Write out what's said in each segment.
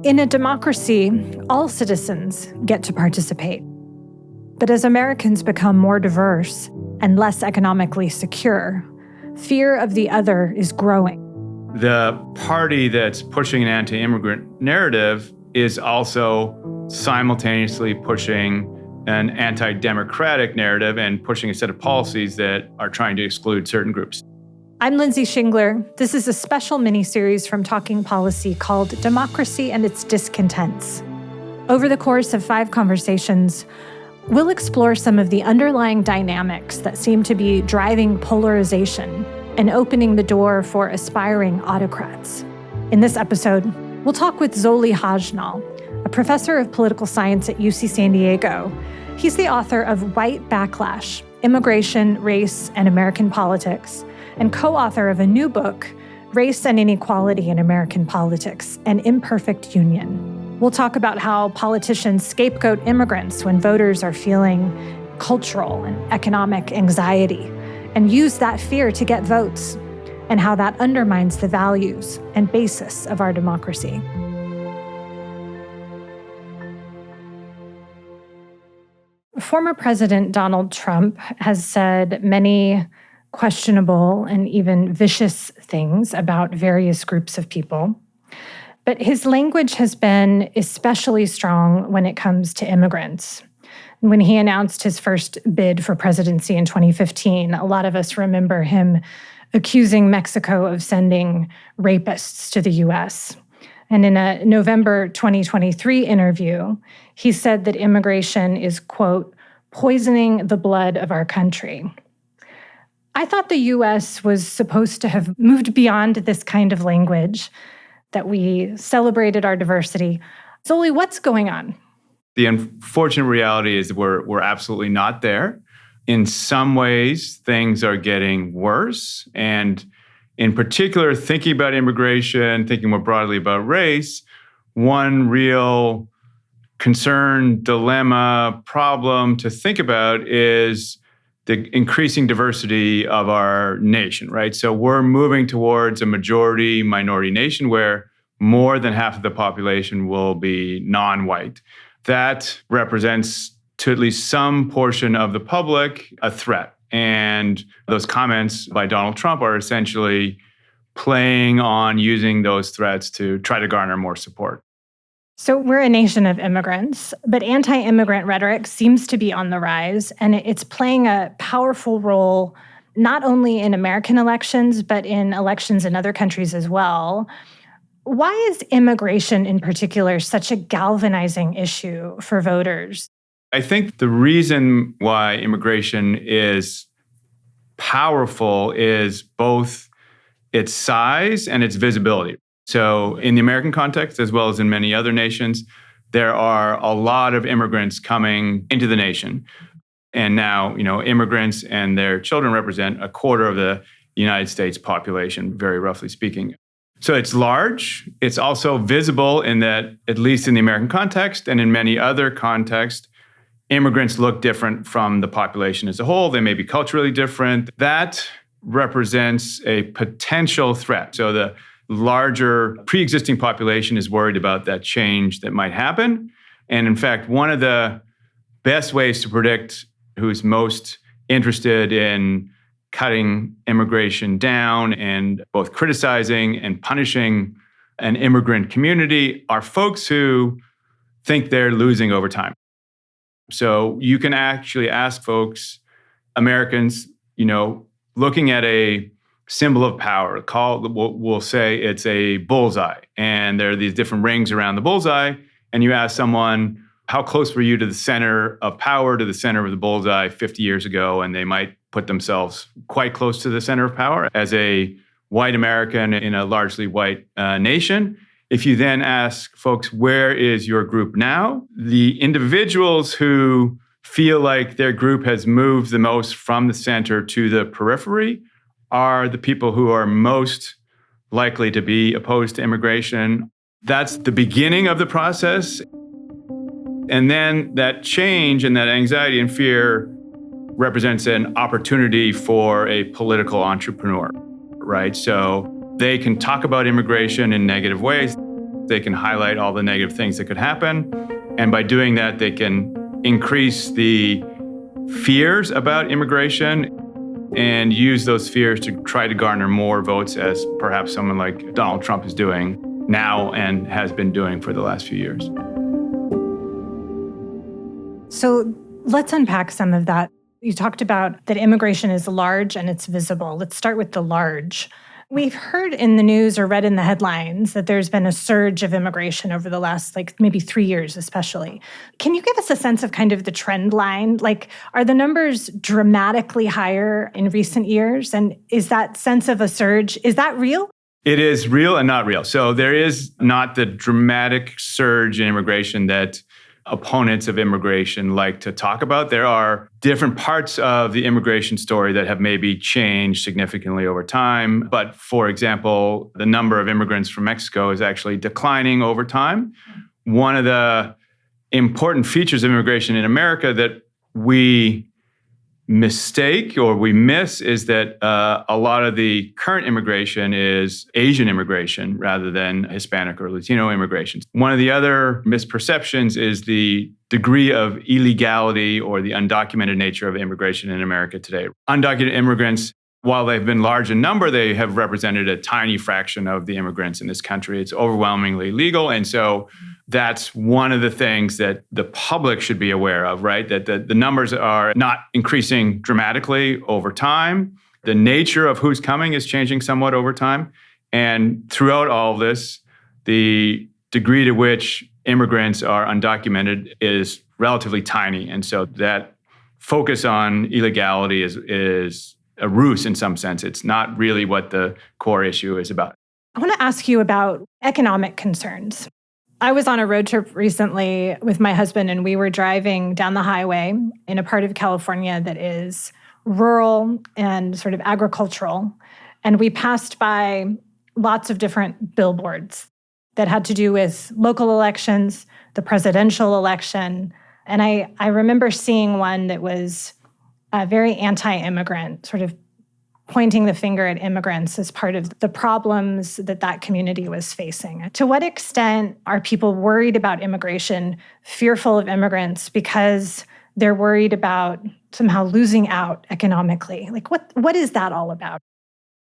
In a democracy, all citizens get to participate. But as Americans become more diverse and less economically secure, fear of the other is growing. The party that's pushing an anti-immigrant narrative is also simultaneously pushing an anti-democratic narrative and pushing a set of policies that are trying to exclude certain groups. I'm Lindsay Shingler. This is a special miniseries from Talking Policy called Democracy and Its Discontents. Over the course of 5 conversations, we'll explore some of the underlying dynamics that seem to be driving polarization and opening the door for aspiring autocrats. In this episode, we'll talk with Zoltan Hajnal, a professor of political science at UC San Diego. He's the author of White Backlash, Immigration, Race, and American Politics, and co-author of a new book, Race and Inequality in American Politics, An Imperfect Union. We'll talk about how politicians scapegoat immigrants when voters are feeling cultural and economic anxiety, and use that fear to get votes, and how that undermines the values and basis of our democracy. Former President Donald Trump has said many questionable and even vicious things about various groups of people. But his language has been especially strong when it comes to immigrants. When he announced his first bid for presidency in 2015, a lot of us remember him accusing Mexico of sending rapists to the U.S. And in a November 2023 interview, he said that immigration is, quote, poisoning the blood of our country. I thought the U.S. was supposed to have moved beyond this kind of language, that we celebrated our diversity. Zoli, what's going on? The unfortunate reality is we're absolutely not there. In some ways, things are getting worse. And in particular, thinking about immigration, thinking more broadly about race, one real concern, dilemma, problem to think about is the increasing diversity of our nation, right? So we're moving towards a majority-minority nation where more than half of the population will be non-white. That represents, to at least some portion of the public, a threat. And those comments by Donald Trump are essentially playing on using those threats to try to garner more support. So we're a nation of immigrants, but anti-immigrant rhetoric seems to be on the rise, and it's playing a powerful role not only in American elections, but in elections in other countries as well. Why is immigration in particular such a galvanizing issue for voters? I think the reason why immigration is powerful is both its size and its visibility. So in the American context, as well as in many other nations, there are a lot of immigrants coming into the nation. And now, immigrants and their children represent a quarter of the United States population, very roughly speaking. So it's large. It's also visible in that, at least in the American context and in many other contexts, immigrants look different from the population as a whole. They may be culturally different. That represents a potential threat. So the larger pre-existing population is worried about that change that might happen. And in fact, one of the best ways to predict who's most interested in cutting immigration down and both criticizing and punishing an immigrant community are folks who think they're losing over time. So you can actually ask folks, Americans, looking at a symbol of power, we'll say it's a bullseye, and there are these different rings around the bullseye, and you ask someone, how close were you to the center of power, to the center of the bullseye 50 years ago? And they might put themselves quite close to the center of power as a white American in a largely white nation. If you then ask folks, where is your group now? The individuals who feel like their group has moved the most from the center to the periphery are the people who are most likely to be opposed to immigration. That's the beginning of the process. And then that change and that anxiety and fear represents an opportunity for a political entrepreneur, right? So they can talk about immigration in negative ways. They can highlight all the negative things that could happen. And by doing that, they can increase the fears about immigration and use those fears to try to garner more votes, as perhaps someone like Donald Trump is doing now and has been doing for the last few years. So let's unpack some of that. You talked about that immigration is large and it's visible. Let's start with the large. We've heard in the news or read in the headlines that there's been a surge of immigration over the last, maybe 3 years especially. Can you give us a sense of kind of the trend line? Are the numbers dramatically higher in recent years? And is that sense of a surge, is that real? It is real and not real. So there is not the dramatic surge in immigration that opponents of immigration like to talk about. There are different parts of the immigration story that have maybe changed significantly over time. But for example, the number of immigrants from Mexico is actually declining over time. One of the important features of immigration in America that we mistake or we miss is that a lot of the current immigration is Asian immigration rather than Hispanic or Latino immigration. One of the other misperceptions is the degree of illegality or the undocumented nature of immigration in America today. Undocumented immigrants, while they've been large in number, they have represented a tiny fraction of the immigrants in this country. It's overwhelmingly legal. And so that's one of the things that the public should be aware of, right? That the numbers are not increasing dramatically over time. The nature of who's coming is changing somewhat over time. And throughout all of this, the degree to which immigrants are undocumented is relatively tiny. And so that focus on illegality is a ruse in some sense. It's not really what the core issue is about. I want to ask you about economic concerns. I was on a road trip recently with my husband, and we were driving down the highway in a part of California that is rural and sort of agricultural. And we passed by lots of different billboards that had to do with local elections, the presidential election. And I remember seeing one that was very anti-immigrant, sort of pointing the finger at immigrants as part of the problems that community was facing. To what extent are people worried about immigration, fearful of immigrants because they're worried about somehow losing out economically? What is that all about?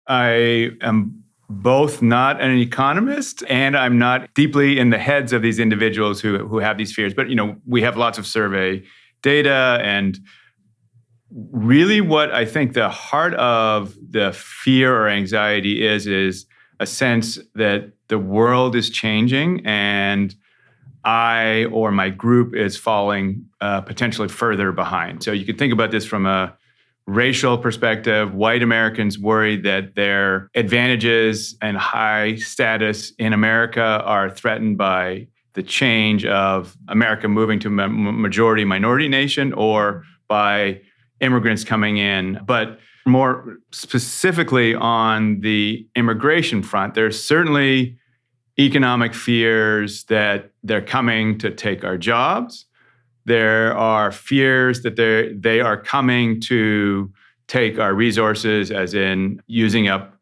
I am both not an economist and I'm not deeply in the heads of these individuals who have these fears. But, we have lots of survey data, and really what I think the heart of the fear or anxiety is a sense that the world is changing and I or my group is falling potentially further behind. So you could think about this from a racial perspective. White Americans worry that their advantages and high status in America are threatened by the change of America moving to a majority minority nation or by immigrants coming in. But more specifically on the immigration front, there's certainly economic fears that they're coming to take our jobs. There are fears that they are coming to take our resources, as in using up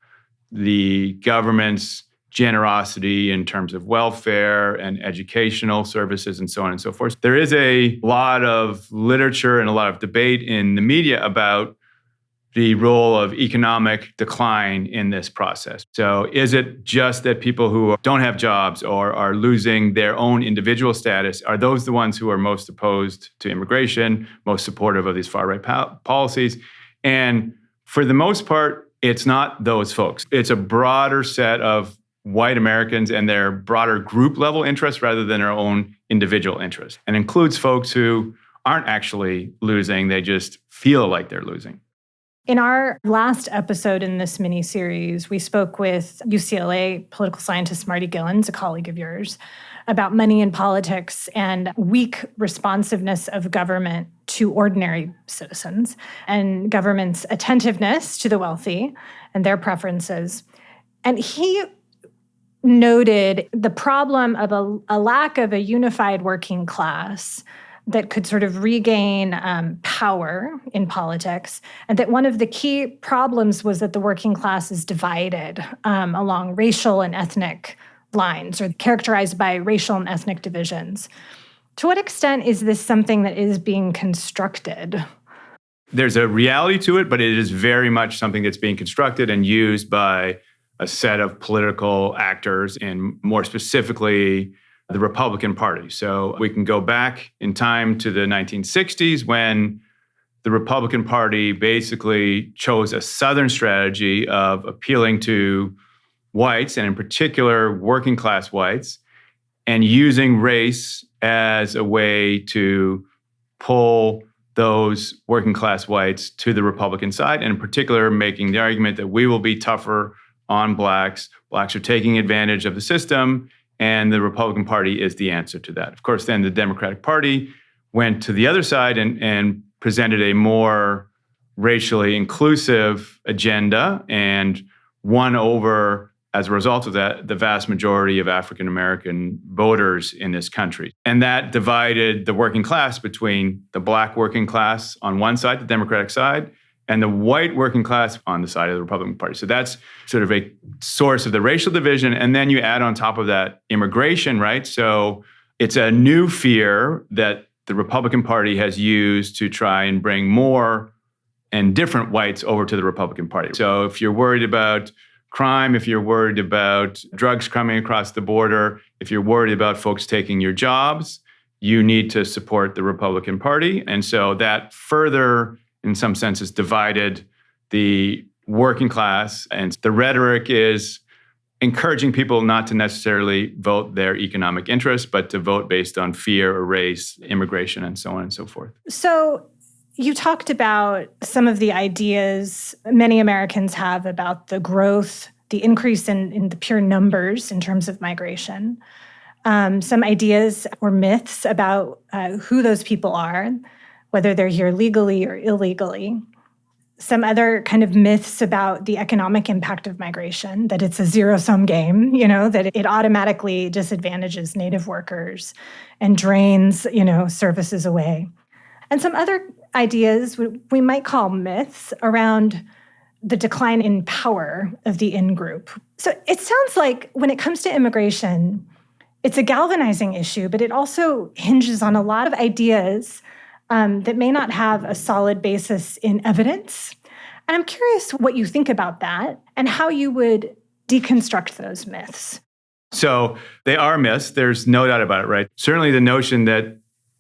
the government's generosity in terms of welfare and educational services and so on and so forth. There is a lot of literature and a lot of debate in the media about the role of economic decline in this process. So is it just that people who don't have jobs or are losing their own individual status, are those the ones who are most opposed to immigration, most supportive of these far-right policies? And for the most part, it's not those folks. It's a broader set of white Americans and their broader group level interests rather than their own individual interests, and includes folks who aren't actually losing, they just feel like they're losing. In our last episode in this mini-series, we spoke with UCLA political scientist Marty Gillens, a colleague of yours, about money in politics and weak responsiveness of government to ordinary citizens and government's attentiveness to the wealthy and their preferences. And he noted the problem of a lack of a unified working class that could sort of regain power in politics, and that one of the key problems was that the working class is divided along racial and ethnic lines or characterized by racial and ethnic divisions. To what extent is this something that is being constructed? There's a reality to it, but it is very much something that's being constructed and used by a set of political actors, and more specifically, the Republican Party. So we can go back in time to the 1960s when the Republican Party basically chose a Southern strategy of appealing to whites, and in particular, working class whites, and using race as a way to pull those working class whites to the Republican side, and in particular, making the argument that we will be tougher on blacks. Blacks are taking advantage of the system, and the Republican Party is the answer to that. Of course, then the Democratic Party went to the other side and presented a more racially inclusive agenda and won over, as a result of that, the vast majority of African American voters in this country. And that divided the working class between the black working class on one side, the Democratic side, and the white working class on the side of the Republican Party. So that's sort of a source of the racial division. And then you add on top of that immigration, right? So it's a new fear that the Republican Party has used to try and bring more and different whites over to the Republican Party. So if you're worried about crime, if you're worried about drugs coming across the border, if you're worried about folks taking your jobs, you need to support the Republican Party. And so that further, in some senses, divided the working class. And the rhetoric is encouraging people not to necessarily vote their economic interests, but to vote based on fear or race, immigration, and so on and so forth. So you talked about some of the ideas many Americans have about the growth, the increase in the pure numbers in terms of migration, some ideas or myths about who those people are, whether they're here legally or illegally. Some other kind of myths about the economic impact of migration, that it's a zero-sum game, that it automatically disadvantages Native workers and drains, services away. And some other ideas we might call myths around the decline in power of the in-group. So it sounds like when it comes to immigration, it's a galvanizing issue, but it also hinges on a lot of ideas that may not have a solid basis in evidence. And I'm curious what you think about that and how you would deconstruct those myths. So they are myths. There's no doubt about it, right? Certainly the notion that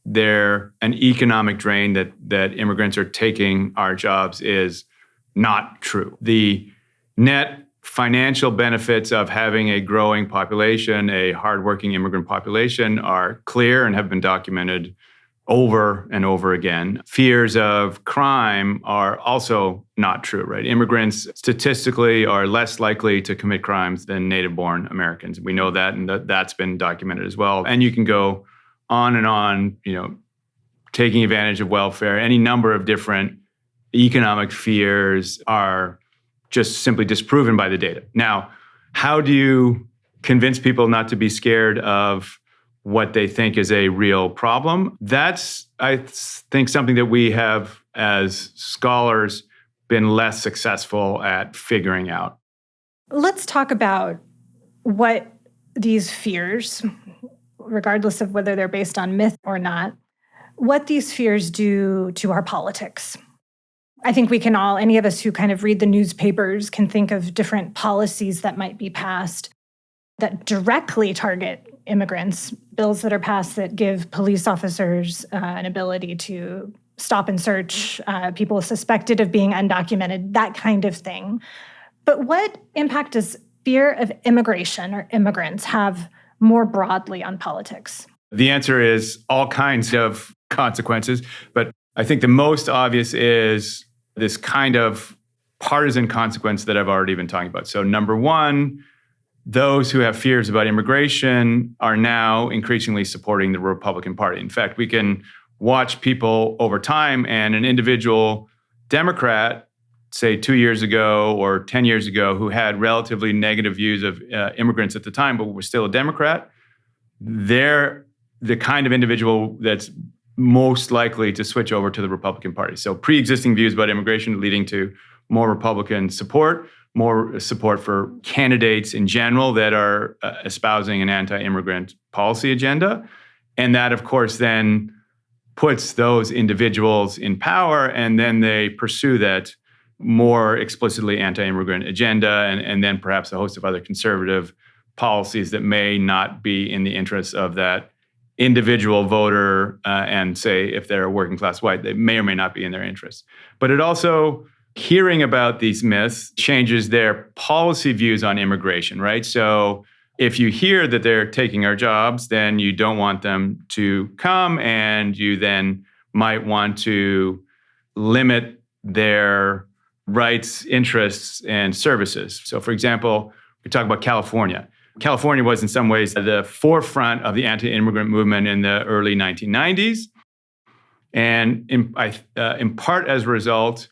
they're an economic drain, that immigrants are taking our jobs, is not true. The net financial benefits of having a growing population, a hardworking immigrant population, are clear and have been documented over and over again. Fears of crime are also not true, right? Immigrants statistically are less likely to commit crimes than native-born Americans. We know that, and that's been documented as well. And you can go on and on, taking advantage of welfare. Any number of different economic fears are just simply disproven by the data. Now, how do you convince people not to be scared of what they think is a real problem? That's, I think, something that we have, as scholars, been less successful at figuring out. Let's talk about what these fears, regardless of whether they're based on myth or not, what these fears do to our politics. I think we can all, any of us who kind of read the newspapers, can think of different policies that might be passed that directly target immigrants, bills that are passed that give police officers an ability to stop and search people suspected of being undocumented, that kind of thing. But what impact does fear of immigration or immigrants have more broadly on politics? The answer is all kinds of consequences, but I think the most obvious is this kind of partisan consequence that I've already been talking about. So number one, those who have fears about immigration are now increasingly supporting the Republican Party. In fact, we can watch people over time, and an individual Democrat, say 2 years ago or 10 years ago, who had relatively negative views of immigrants at the time, but was still a Democrat, they're the kind of individual that's most likely to switch over to the Republican Party. So pre-existing views about immigration leading to more Republican support. more support for candidates in general that are espousing an anti-immigrant policy agenda. And that, of course, then puts those individuals in power, and then they pursue that more explicitly anti-immigrant agenda, and then perhaps a host of other conservative policies that may not be in the interests of that individual voter, and say if they're working class white, they may or may not be in their interests. But it also, hearing about these myths changes their policy views on immigration, right? So if you hear that they're taking our jobs, then you don't want them to come, and you then might want to limit their rights, interests, and services. So for example, we talk about California. California was in some ways at the forefront of the anti-immigrant movement in the early 1990s. And in part as a result,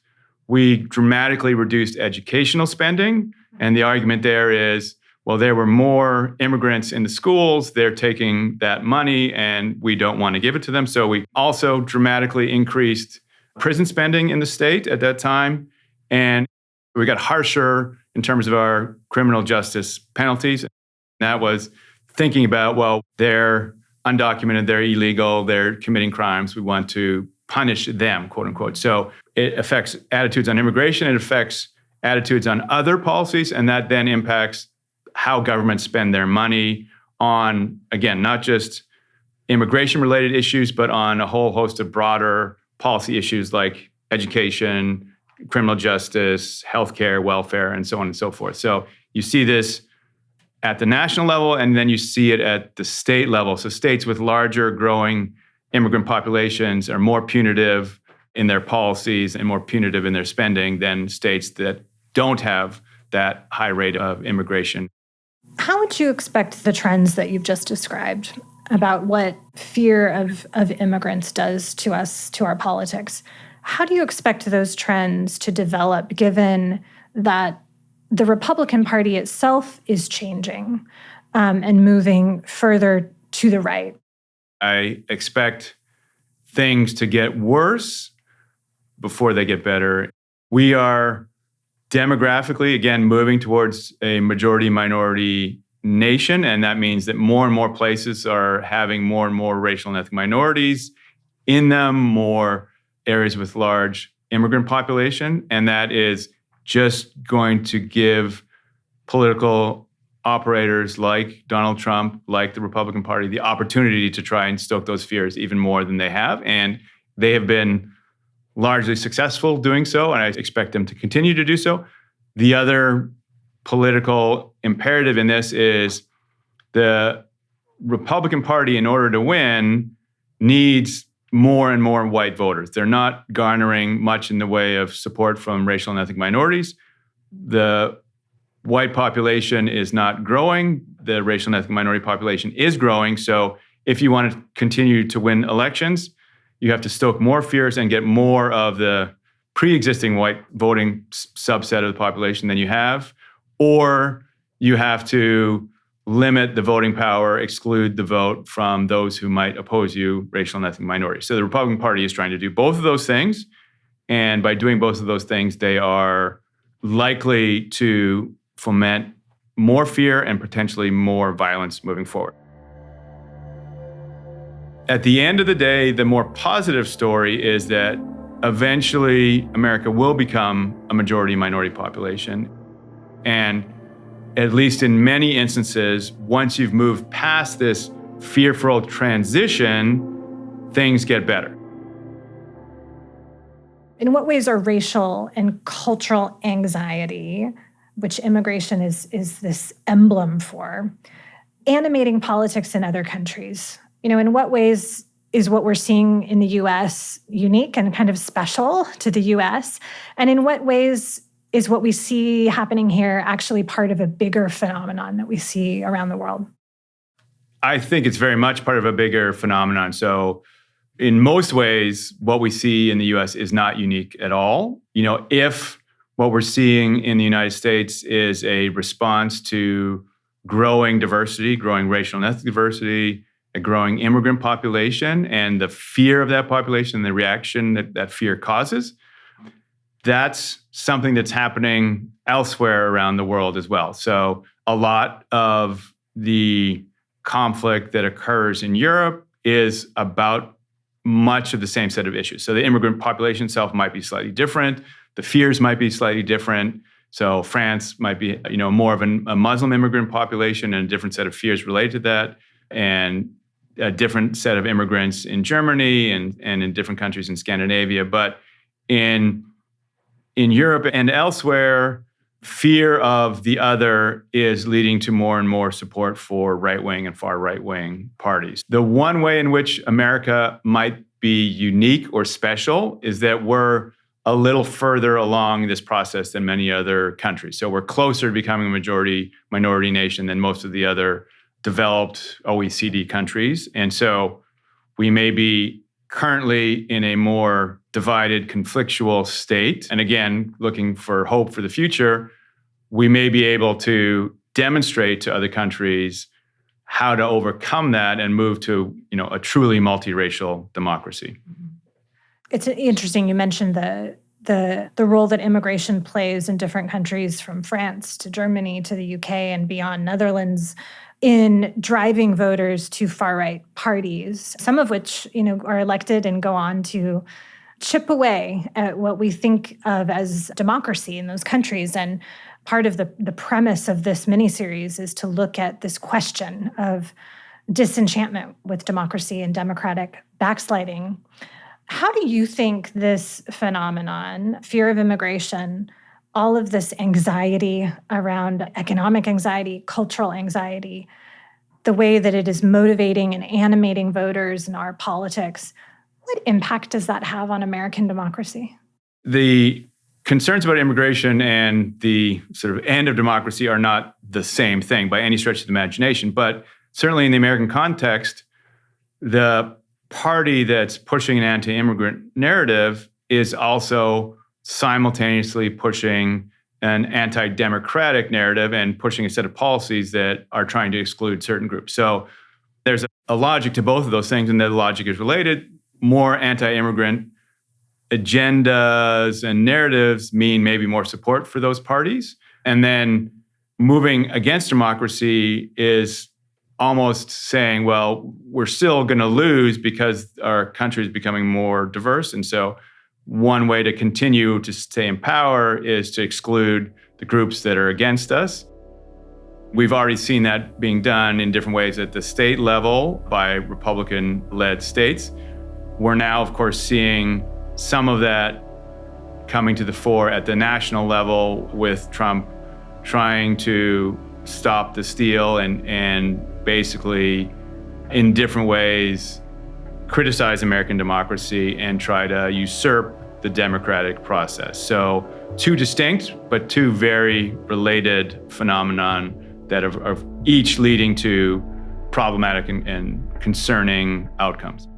we dramatically reduced educational spending. And the argument there is, well, there were more immigrants in the schools, they're taking that money, and we don't want to give it to them. So we also dramatically increased prison spending in the state at that time. And we got harsher in terms of our criminal justice penalties. That was thinking about, well, they're undocumented, they're illegal, they're committing crimes. We want to punish them, quote unquote. So it affects attitudes on immigration, it affects attitudes on other policies, and that then impacts how governments spend their money on, again, not just immigration-related issues, but on a whole host of broader policy issues like education, criminal justice, healthcare, welfare, and so on and so forth. So you see this at the national level, and then you see it at the state level. So states with larger, growing immigrant populations are more punitive in their policies and more punitive in their spending than states that don't have that high rate of immigration. How would you expect the trends that you've just described about what fear of immigrants does to us, to our politics? How do you expect those trends to develop, given that the Republican Party itself is changing and moving further to the right? I expect things to get worse before they get better. We are demographically, again, moving towards a majority-minority nation, and that means that more and more places are having more and more racial and ethnic minorities in them, more areas with large immigrant population, and that is just going to give political operators like Donald Trump, like the Republican Party, the opportunity to try and stoke those fears even more than they have. And they have been largely successful doing so, and I expect them to continue to do so. The other political imperative in this is the Republican Party, in order to win, needs more and more white voters. They're not garnering much in the way of support from racial and ethnic minorities. The white population is not growing. The racial and ethnic minority population is growing. So if you want to continue to win elections, you have to stoke more fears and get more of the pre-existing white voting subset of the population than you have, or you have to limit the voting power, exclude the vote from those who might oppose you, racial and ethnic minorities. So the Republican Party is trying to do both of those things. And by doing both of those things, they are likely to foment more fear and potentially more violence moving forward. At the end of the day, the more positive story is that eventually America will become a majority-minority population. And at least in many instances, once you've moved past this fearful transition, things get better. In what ways are racial and cultural anxiety, which immigration is this emblem for, animating politics in other countries? In what ways is what we're seeing in the U.S. unique and kind of special to the U.S.? And in what ways is what we see happening here actually part of a bigger phenomenon that we see around the world? I think it's very much part of a bigger phenomenon. So in most ways, what we see in the US is not unique at all. If what we're seeing in the United States is a response to growing diversity, growing racial and ethnic diversity, a growing immigrant population, and the fear of that population, the reaction that fear causes, that's something that's happening elsewhere around the world as well. So a lot of the conflict that occurs in Europe is about much of the same set of issues. So the immigrant population itself might be slightly different. The fears might be slightly different. So France might be, more of a Muslim immigrant population and a different set of fears related to that, and a different set of immigrants in Germany and in different countries in Scandinavia. But in Europe and elsewhere, fear of the other is leading to more and more support for right-wing and far right-wing parties. The one way in which America might be unique or special is that we're a little further along this process than many other countries. So we're closer to becoming a minority nation than most of the other developed OECD countries. And so we may be currently in a more divided, conflictual state. And again, looking for hope for the future, we may be able to demonstrate to other countries how to overcome that and move to, a truly multiracial democracy. It's interesting you mentioned the role that immigration plays in different countries, from France to Germany to the UK and beyond, Netherlands, in driving voters to far-right parties, some of which, are elected and go on to chip away at what we think of as democracy in those countries. And part of the premise of this miniseries is to look at this question of disenchantment with democracy and democratic backsliding. How do you think this phenomenon, fear of immigration, all of this anxiety around economic anxiety, cultural anxiety, the way that it is motivating and animating voters in our politics, what impact does that have on American democracy? The concerns about immigration and the sort of end of democracy are not the same thing by any stretch of the imagination. But certainly in the American context, the party that's pushing an anti-immigrant narrative is also simultaneously pushing an anti-democratic narrative and pushing a set of policies that are trying to exclude certain groups. So there's a logic to both of those things, and the logic is related. More anti-immigrant agendas and narratives mean maybe more support for those parties. And then moving against democracy is almost saying, well, we're still going to lose because our country is becoming more diverse. And so one way to continue to stay in power is to exclude the groups that are against us. We've already seen that being done in different ways at the state level by Republican-led states. We're now, of course, seeing some of that coming to the fore at the national level with Trump trying to stop the steal and basically in different ways criticize American democracy and try to usurp the democratic process. So two distinct but two very related phenomenon that are each leading to problematic and concerning outcomes.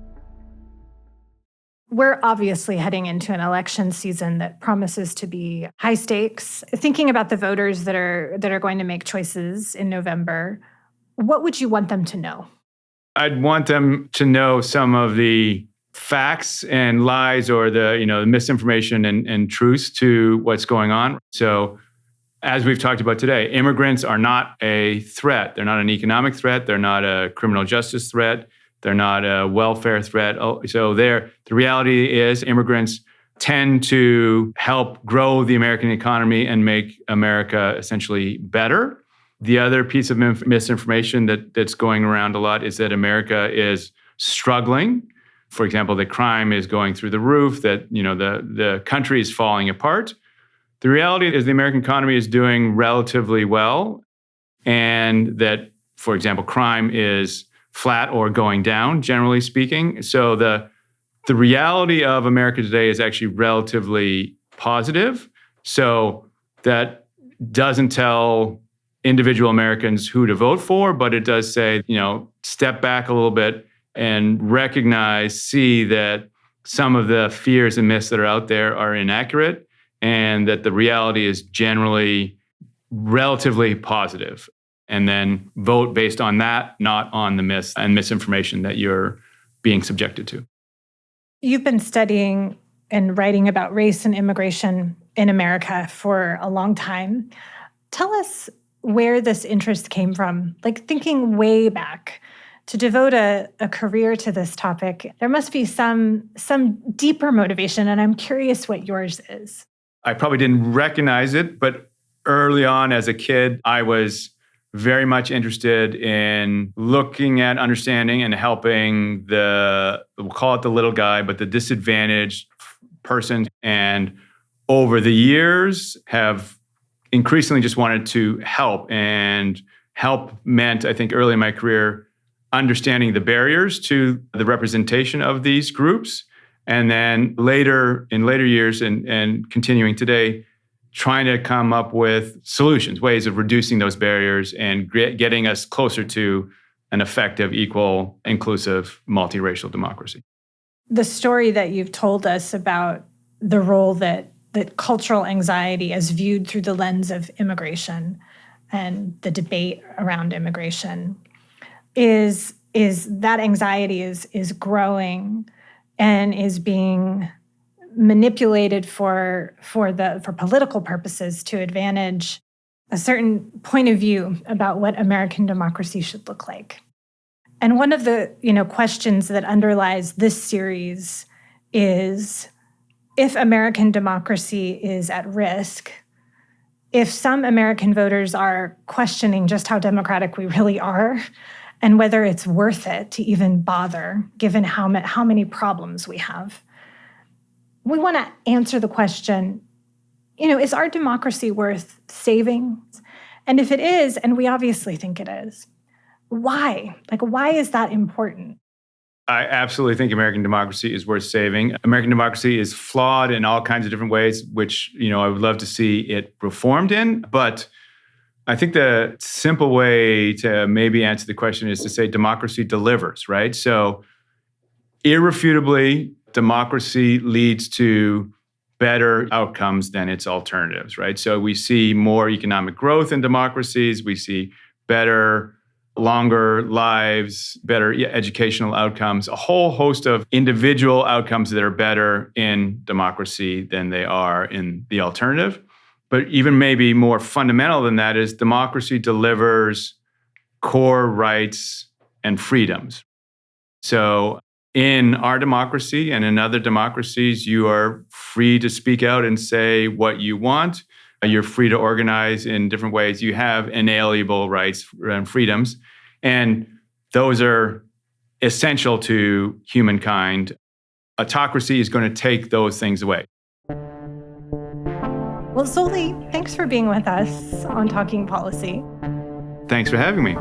We're obviously heading into an election season that promises to be high stakes. Thinking about the voters that are going to make choices in November, what would you want them to know? I'd want them to know some of the facts and lies or the misinformation and truths to what's going on. So as we've talked about today, immigrants are not a threat. They're not an economic threat. They're not a criminal justice threat. They're not a welfare threat. So the reality is immigrants tend to help grow the American economy and make America essentially better. The other piece of misinformation that's going around a lot is that America is struggling. For example, that crime is going through the roof, that the country is falling apart. The reality is the American economy is doing relatively well, and that, for example, crime is flat or going down, generally speaking. So the reality of America today is actually relatively positive. So that doesn't tell individual Americans who to vote for, but it does say, step back a little bit and see that some of the fears and myths that are out there are inaccurate, and that the reality is generally relatively positive. And then vote based on that, not on the myths and misinformation that you're being subjected to. You've been studying and writing about race and immigration in America for a long time. Tell us where this interest came from, like thinking way back to devote a career to this topic. There must be some deeper motivation, and I'm curious what yours is. I probably didn't recognize it, but early on as a kid, I was very much interested in looking at, understanding, and helping we'll call it the little guy, but the disadvantaged person. And over the years have increasingly just wanted to help. And help meant, I think, early in my career, understanding the barriers to the representation of these groups. And then in later years and continuing today, trying to come up with solutions, ways of reducing those barriers and getting us closer to an effective, equal, inclusive, multiracial democracy. The story that you've told us about the role that cultural anxiety as viewed through the lens of immigration and the debate around immigration is that anxiety is growing and is being manipulated for political purposes to advantage a certain point of view about what American democracy should look like. And one of the questions that underlies this series is, if American democracy is at risk, if some American voters are questioning just how democratic we really are and whether it's worth it to even bother, given how many problems we have, we want to answer the question, is our democracy worth saving? And if it is, and we obviously think it is, why? Why is that important? I absolutely think American democracy is worth saving. American democracy is flawed in all kinds of different ways, which, I would love to see it reformed in. But I think the simple way to maybe answer the question is to say democracy delivers, right? So irrefutably, democracy leads to better outcomes than its alternatives, right? So we see more economic growth in democracies. We see better, longer lives, better educational outcomes, a whole host of individual outcomes that are better in democracy than they are in the alternative. But even maybe more fundamental than that is democracy delivers core rights and freedoms. So in our democracy and in other democracies, you are free to speak out and say what you want. You're free to organize in different ways. You have inalienable rights and freedoms. And those are essential to humankind. Autocracy is going to take those things away. Well, Zoli, thanks for being with us on Talking Policy. Thanks for having me.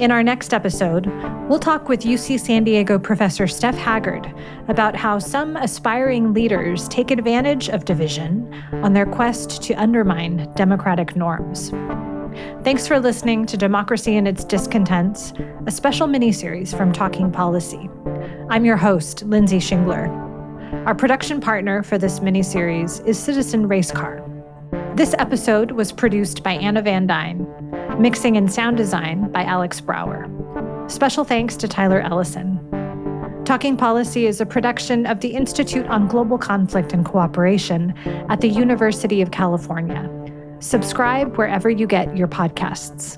In our next episode, we'll talk with UC San Diego professor Steph Haggard about how some aspiring leaders take advantage of division on their quest to undermine democratic norms. Thanks for listening to Democracy and Its Discontents, a special mini-series from Talking Policy. I'm your host, Lindsay Shingler. Our production partner for this mini-series is Citizen Racecar. This episode was produced by Anna Van Dyne, mixing and sound design by Alex Brower. Special thanks to Tyler Ellison. Talking Policy is a production of the Institute on Global Conflict and Cooperation at the University of California. Subscribe wherever you get your podcasts.